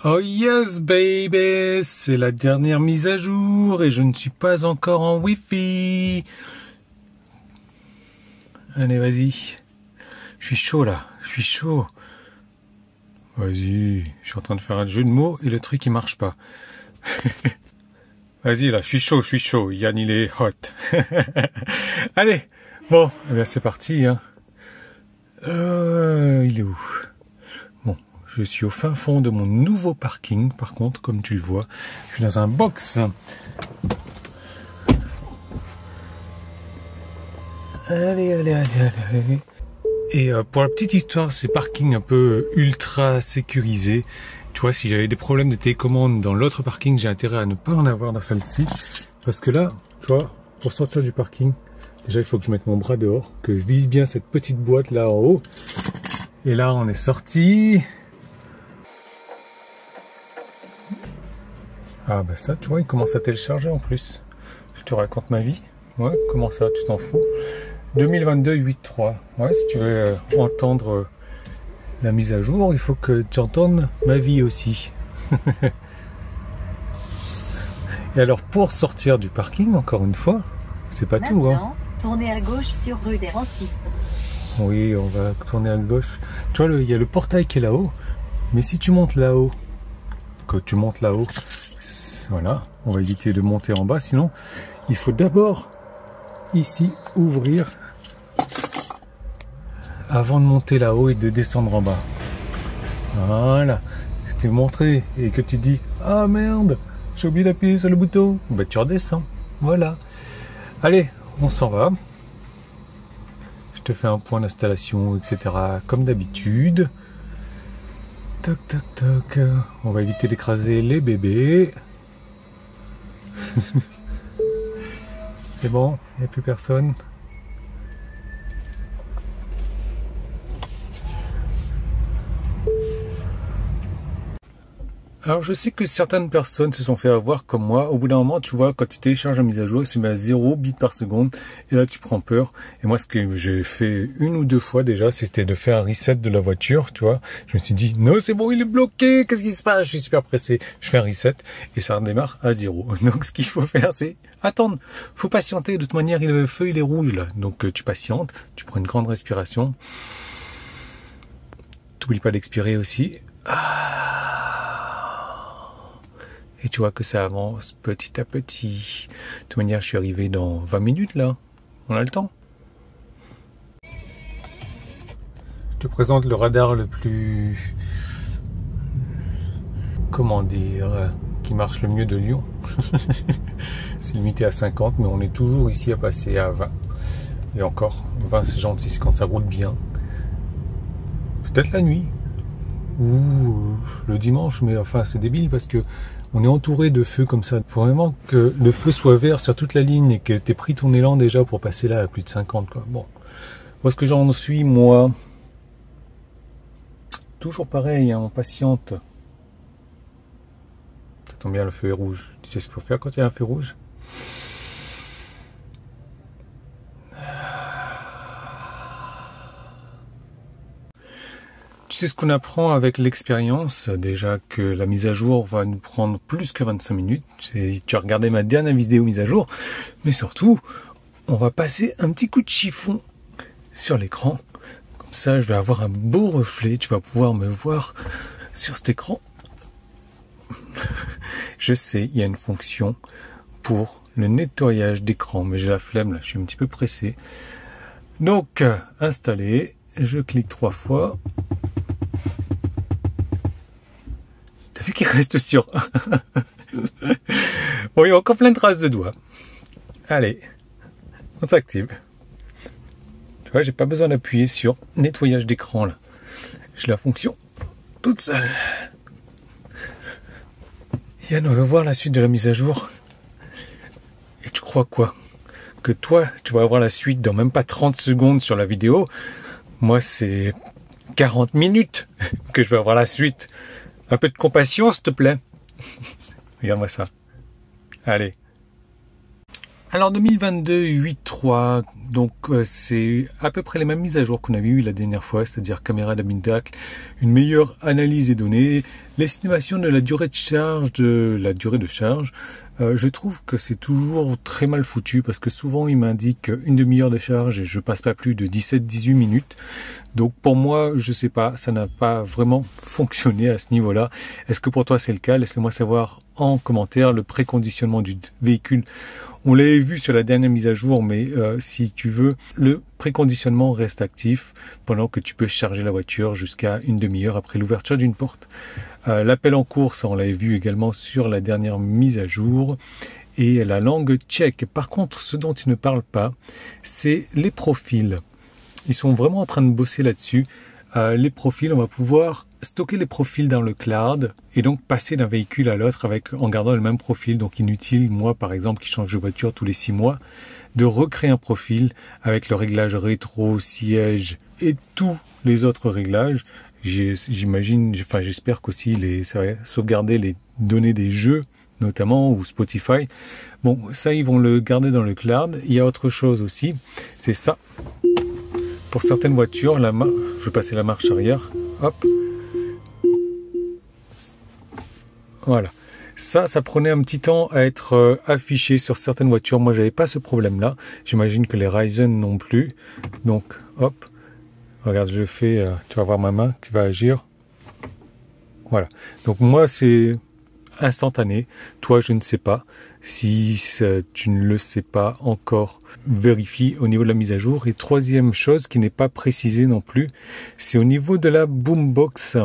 Oh yes baby, c'est la dernière mise à jour et je ne suis pas encore en Wi-Fi. Allez vas-y, je suis chaud là, je suis chaud. Vas-y, je suis en train de faire un jeu de mots et le truc il marche pas. Vas-y là, je suis chaud, Yann il est hot. Allez, bon, eh bien c'est parti. Hein. Il est où? Bon, je suis au fin fond de mon nouveau parking, par contre, comme tu le vois, je suis dans un box. Allez. Et pour la petite histoire, c'est parking un peu ultra sécurisé. Tu vois, si j'avais des problèmes de télécommande dans l'autre parking, j'ai intérêt à ne pas en avoir dans celle-ci. Parce que là, tu vois, pour sortir du parking, déjà il faut que je mette mon bras dehors, que je vise bien cette petite boîte là en haut. Et là, on est sorti. Ah bah ça, tu vois, il commence à télécharger en plus. Je te raconte ma vie. Ouais, comment ça, tu t'en fous? 2022 8.3. Ouais, si tu veux entendre la mise à jour, il faut que tu entendes ma vie aussi. Et alors, pour sortir du parking, encore une fois, c'est pas tout. Hein. Tournez à gauche sur rue des Rancy. Oui, on va tourner à gauche. Tu vois, il y a le portail qui est là-haut. Mais si tu montes là-haut, voilà, on va éviter de monter en bas. Sinon, il faut d'abord, ici, ouvrir avant de monter là-haut et de descendre en bas. Voilà. Si tu montré et que tu dis « Ah merde, j'ai oublié d'appuyer sur le bouton », bah tu redescends. Voilà. Allez, on s'en va. Je te fais un point d'installation, etc. comme d'habitude. Toc, toc, toc. On va éviter d'écraser les bébés. C'est bon, il n'y a plus personne. Alors je sais que certaines personnes se sont fait avoir comme moi. Au bout d'un moment, tu vois, quand tu télécharges la mise à jour, il se met à 0 bits par seconde. Et là, tu prends peur. Et moi, ce que j'ai fait une ou deux fois déjà, c'était de faire un reset de la voiture, tu vois. Je me suis dit, non, c'est bon, il est bloqué. Qu'est-ce qui se passe? Je suis super pressé. Je fais un reset et ça redémarre à 0. Donc, ce qu'il faut faire, c'est attendre. Faut patienter. De toute manière, le feu, il est rouge, là. Donc, tu patientes. Tu prends une grande respiration. T'oublies pas d'expirer aussi. Et tu vois que ça avance petit à petit. De toute manière, je suis arrivé dans 20 minutes là. On a le temps. Je te présente le radar le plus... Comment dire... qui marche le mieux de Lyon. C'est limité à 50, mais on est toujours ici à passer à 20. Et encore, 20 c'est gentil, c'est quand ça roule bien. Peut-être la nuit. Ou le dimanche, mais enfin c'est débile parce que on est entouré de feux comme ça. Faut vraiment que le feu soit vert sur toute la ligne et que tu aies pris ton élan déjà pour passer là à plus de 50 quoi. Bon, moi ce que j'en suis, moi, toujours pareil, hein, on patiente. Ça tombe bien, le feu est rouge. Tu sais ce qu'il faut faire quand il y a un feu rouge? Tu sais ce qu'on apprend avec l'expérience, déjà que la mise à jour va nous prendre plus que 25 minutes. Tu as regardé ma dernière vidéo mise à jour, mais surtout, on va passer un petit coup de chiffon sur l'écran. Comme ça, je vais avoir un beau reflet, tu vas pouvoir me voir sur cet écran. Je sais, il y a une fonction pour le nettoyage d'écran, mais j'ai la flemme là, je suis un petit peu pressé. Donc, installer, je clique 3 fois. T'as vu qu'il reste sur... Bon, il y a encore plein de traces de doigts. Allez, on s'active. Tu vois, j'ai pas besoin d'appuyer sur nettoyage d'écran là. J'ai la fonction toute seule. Yann, on va voir la suite de la mise à jour. Et tu crois quoi? Que toi, tu vas avoir la suite dans même pas 30 secondes sur la vidéo. Moi, c'est 40 minutes que je vais avoir la suite. Un peu de compassion, s'il te plaît. Regarde-moi ça. Allez. Alors 2022 8.3, donc c'est à peu près les mêmes mises à jour qu'on avait eu la dernière fois, c'est-à-dire caméra d'habitacle, une meilleure analyse des données, l'estimation de la durée de charge, je trouve que c'est toujours très mal foutu parce que souvent il m'indique une demi-heure de charge et je passe pas plus de 17-18 minutes. Donc pour moi, je sais pas, ça n'a pas vraiment fonctionné à ce niveau-là. Est-ce que pour toi c'est le cas? Laisse-le-moi savoir en commentaire. Le préconditionnement du véhicule, on l'avait vu sur la dernière mise à jour, mais si tu veux, le préconditionnement reste actif pendant que tu peux charger la voiture jusqu'à une demi-heure après l'ouverture d'une porte. L'appel en course, on l'avait vu également sur la dernière mise à jour. Et la langue tchèque. Par contre, ce dont il ne parle pas, c'est les profils. Ils sont vraiment en train de bosser là-dessus. Les profils, on va pouvoir stocker les profils dans le cloud et donc passer d'un véhicule à l'autre en gardant le même profil. Donc inutile, moi par exemple qui change de voiture tous les 6 mois, de recréer un profil avec le réglage rétro, siège et tous les autres réglages. J'espère qu'aussi ça va sauvegarder les données des jeux notamment, ou Spotify. Bon, ça ils vont le garder dans le cloud. Il y a autre chose aussi, c'est ça. Pour certaines voitures, je vais passer la marche arrière. Hop. Voilà. Ça prenait un petit temps à être affiché sur certaines voitures. Moi, j'avais pas ce problème-là. J'imagine que les Ryzen non plus. Donc, hop. Regarde, je fais... tu vas voir ma main qui va agir. Voilà. Donc, moi, c'est instantané. Toi, je ne sais pas. Si tu ne le sais pas encore, vérifie au niveau de la mise à jour. Et troisième chose qui n'est pas précisée non plus, c'est au niveau de la boombox.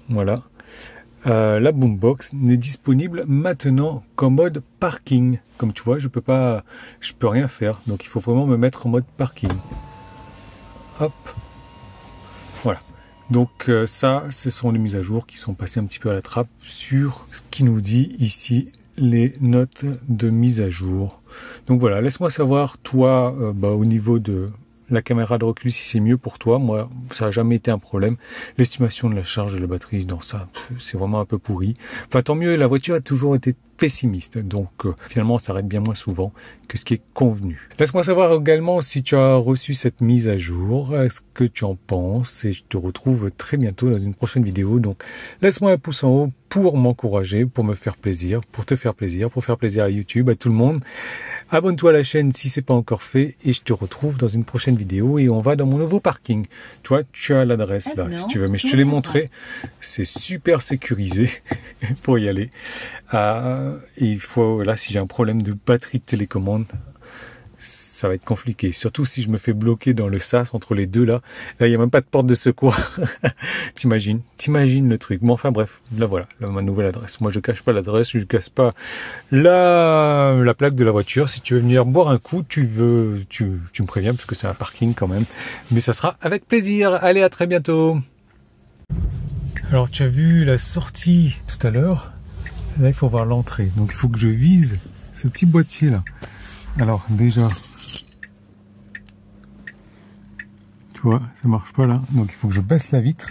Voilà. La boombox n'est disponible maintenant qu'en mode parking. Comme tu vois, je peux rien faire. Donc il faut vraiment me mettre en mode parking. Hop. Voilà. Donc ça, ce sont les mises à jour qui sont passées un petit peu à la trappe sur ce qui nous dit ici les notes de mise à jour. Donc voilà, laisse-moi savoir toi au niveau de la caméra de recul si c'est mieux pour toi. Moi, ça n'a jamais été un problème. L'estimation de la charge de la batterie, dans ça, c'est vraiment un peu pourri. Enfin, tant mieux, la voiture a toujours été pessimiste. Donc, finalement, on s'arrête bien moins souvent que ce qui est convenu. Laisse-moi savoir également si tu as reçu cette mise à jour, ce que tu en penses. Et je te retrouve très bientôt dans une prochaine vidéo. Donc, laisse-moi un pouce en haut pour m'encourager, pour me faire plaisir, pour te faire plaisir, pour faire plaisir à YouTube, à tout le monde. Abonne-toi à la chaîne si c'est pas encore fait et je te retrouve dans une prochaine vidéo et on va dans mon nouveau parking. Tu vois, tu as l'adresse là si tu veux, mais je te l'ai montré. C'est super sécurisé pour y aller. Et il faut, là, si j'ai un problème de batterie de télécommande, ça va être compliqué. Surtout si je me fais bloquer dans le sas entre les deux là. Là, il n'y a même pas de porte de secours. T'imagines le truc. Bon, enfin bref, là voilà, là, ma nouvelle adresse. Moi, je cache pas l'adresse, je cache pas la plaque de la voiture. Si tu veux venir boire un coup, tu me préviens parce que c'est un parking quand même. Mais ça sera avec plaisir. Allez, à très bientôt. Alors, tu as vu la sortie tout à l'heure. Là, il faut voir l'entrée. Donc, il faut que je vise ce petit boîtier là. Alors déjà, tu vois, ça marche pas là, donc il faut que je baisse la vitre.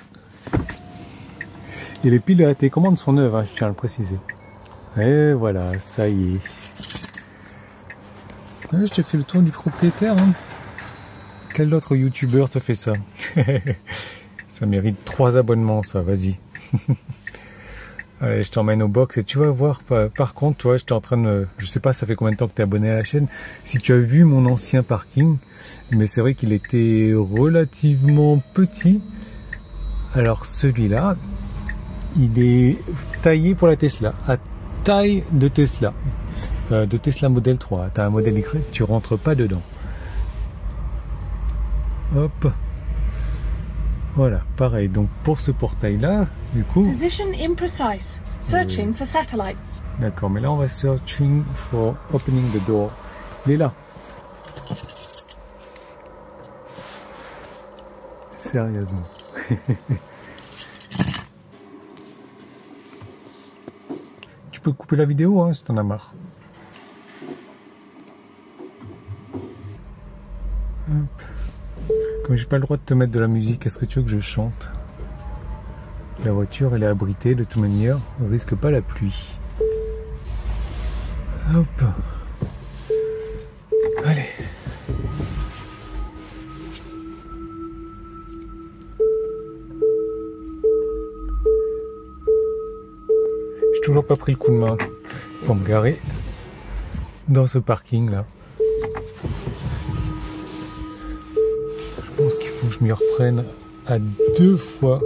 Et les piles de la télécommande sont neuves, hein, je tiens à le préciser. Et voilà, ça y est. Ah, je te fais le tour du propriétaire. Hein. Quel autre youtubeur te fait ça? Ça mérite 3 abonnements, ça, vas-y. Allez, je t'emmène au box et tu vas voir, par contre, toi, j'étais en train de... Je sais pas, ça fait combien de temps que tu es abonné à la chaîne. Si tu as vu mon ancien parking, mais c'est vrai qu'il était relativement petit. Alors celui-là, il est taillé pour la Tesla, à taille de Tesla Model 3. Tu as un modèle Y, tu rentres pas dedans. Hop. Voilà, pareil. Donc pour ce portail-là, du coup... Position imprecise. Searching for satellites. D'accord, mais là on va searching for opening the door. Il est là. Sérieusement. Tu peux couper la vidéo hein, si t'en as marre. Hop. Comme j'ai pas le droit de te mettre de la musique, est-ce que tu veux que je chante? La voiture elle est abritée de toute manière, on risque pas la pluie. Hop. toujours pas pris le coup de main pour me garer dans ce parking là. Je pense qu'il faut que je m'y reprenne à 2 fois.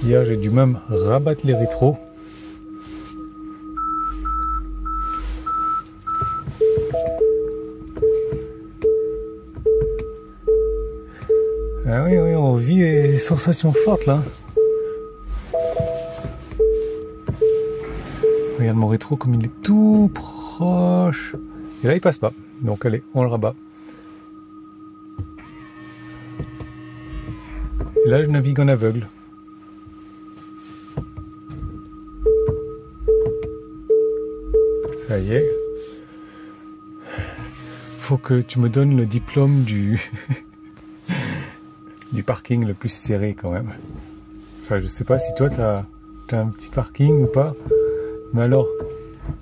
Hier j'ai dû même rabattre les rétros. Ah oui, oui, on vit des sensations fortes là. Regarde mon rétro comme il est tout proche. Et là il passe pas. Donc allez, on le rabat. Et là je navigue en aveugle. Ça y est. Faut que tu me donnes le diplôme du du parking le plus serré quand même. Enfin je sais pas si toi t'as un petit parking ou pas. Mais alors,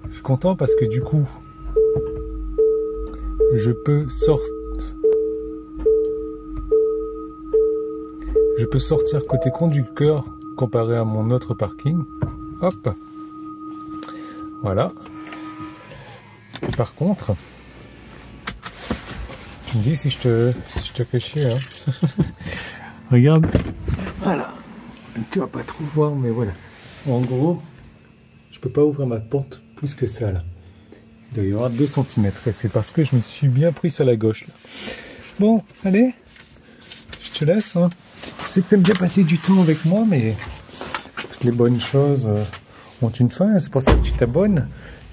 je suis content parce que du coup, je peux sortir côté conducteur comparé à mon autre parking. Hop. Voilà. Par contre, tu me dis si je te fais chier. Hein. Regarde. Voilà. Tu vas pas trop voir, mais voilà. En gros, je peux pas ouvrir ma porte plus que ça là. Il doit y avoir 2 cm et c'est parce que je me suis bien pris sur la gauche là. Bon, allez, je te laisse. Hein. Je sais que tu aimes bien passer du temps avec moi, mais toutes les bonnes choses ont une fin. C'est pour ça que tu t'abonnes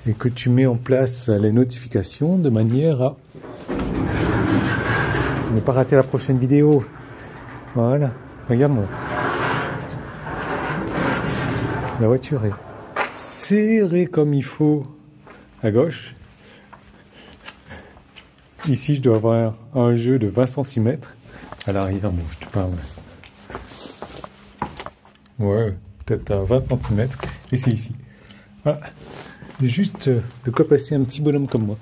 et que tu mets en place les notifications de manière à ne pas rater la prochaine vidéo. Voilà, regarde-moi. La voiture est serré comme il faut à gauche. Ici, je dois avoir un jeu de 20 cm. À l'arrière, bon, je te parle. Ouais, peut-être à 20 cm. Et c'est ici. Voilà. Juste de quoi passer un petit bonhomme comme moi.